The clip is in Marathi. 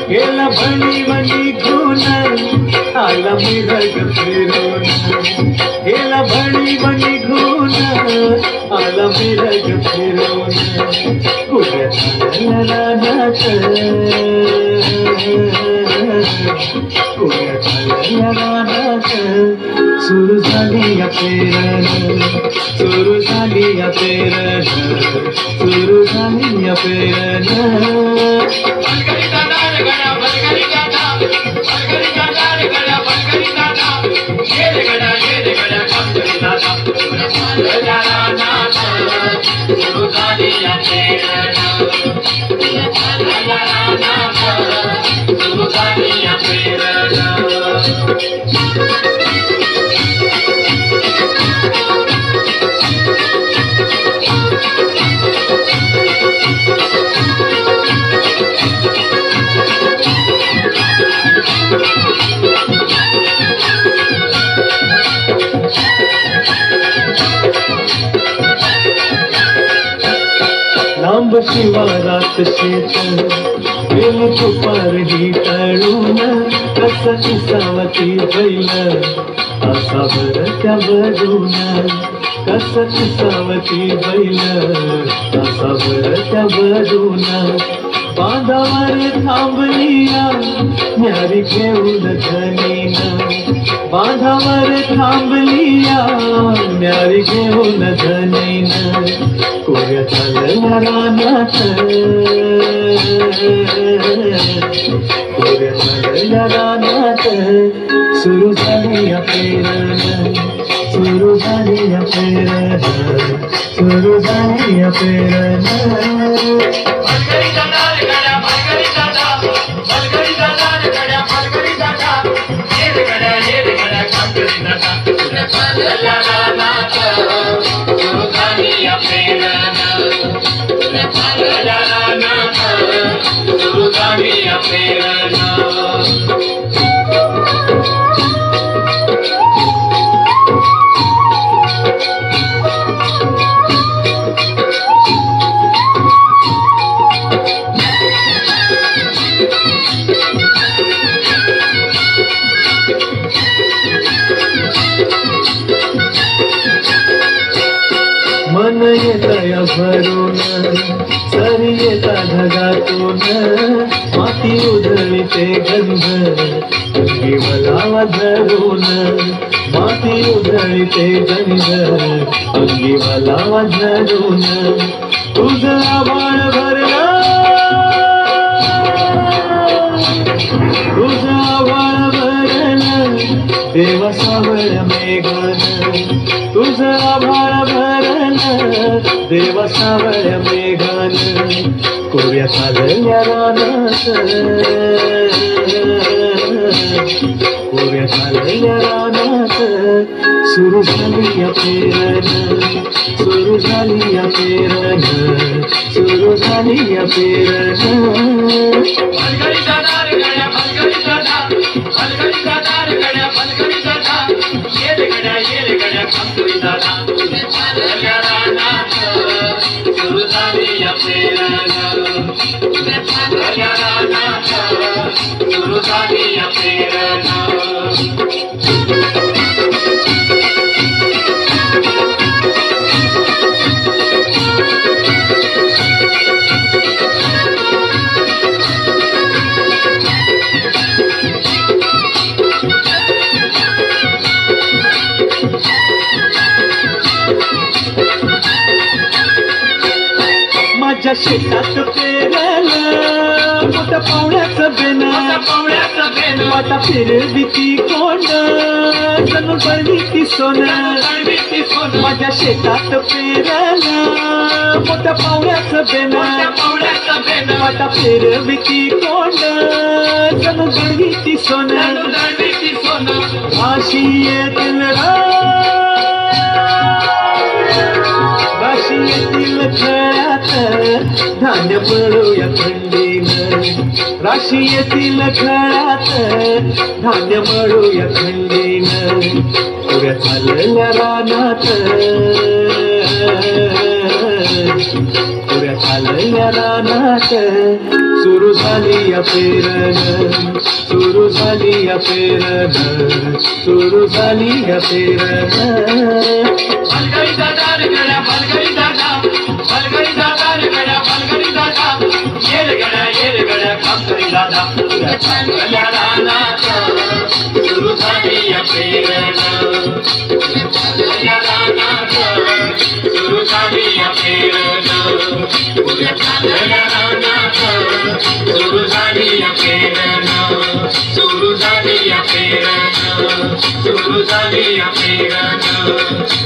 गेला बनी बनी गुण आला मिरग फिरून गेला बनी बनी गुण आला मिरग फिरून कुठ्या नाच कुठ्या नाच सुरू झाली या पेरण सुरू झाली या पेरण सुरू झाली या पेरण लांब शिवारात शेत बेल तुपारही तळून कस किसावती बैल असा बर त्या बजून कस किसावती बैल असा बर त्या बजून बांधावर थांबलिया न्यारी घेऊन धनीन बांधावर थांबलिया न्यारी घेऊन धनीन कोऱ्या चालल्या रानात कोऱ्या चालल्या रानात सुरू झाली या पेरण सुरू झाली या पेरण सुरू झाली या पेरण मन येतया भरून सरी येता ढगातून माती उधळीते गंध अंगी वलावा धरून माती उधळीते गंध अंगी वलावा धरून तुझं आभाळ भरला तुझं आभाळ भरलं देवा सावळ मेघान तुझं आभाळ भरलं देवा सावळ मेघान कोऱ्या चालल्या रानात कोऱ्या चालल्या रानात सुरू झाली या पेरण सुरू झाली या पेरण सुरू झाली या पेरण माझ्या शेतात पेरलं मोठ्या पावण्याचं बेन वाटा फिरवी ती कोण जणू बळवी ती सोनं माझ्या शेतात पेरलं मोठ्या पावण्याचं बेन वाटा फिरवी ती कोण जणू बळवी ती सोनं अशी येतील येतील खेळात धान धान्य मळूया खंडीनं राशी येतील खळात धान्य मळूया खंडीनं पुऱ्या चालल्या रानात पुऱ्या चालल्या रानात सुरू झाली या पेरण सुरू झाली या पेरण सुरू झाली या पेरण बलगडी दादा रे गड्या बलगडी दादा बलगडी दादा रे गड्या बलगडी दादा ये रे गड्या काम करी दादा चालल्या रानात सुरू झाली या पेरण चालल्या रानात सुरू झाली या पेरण चालल्या रानात सुरू झाली या पेरण सुरू झाली या पेरण सुरू झाली या पेरण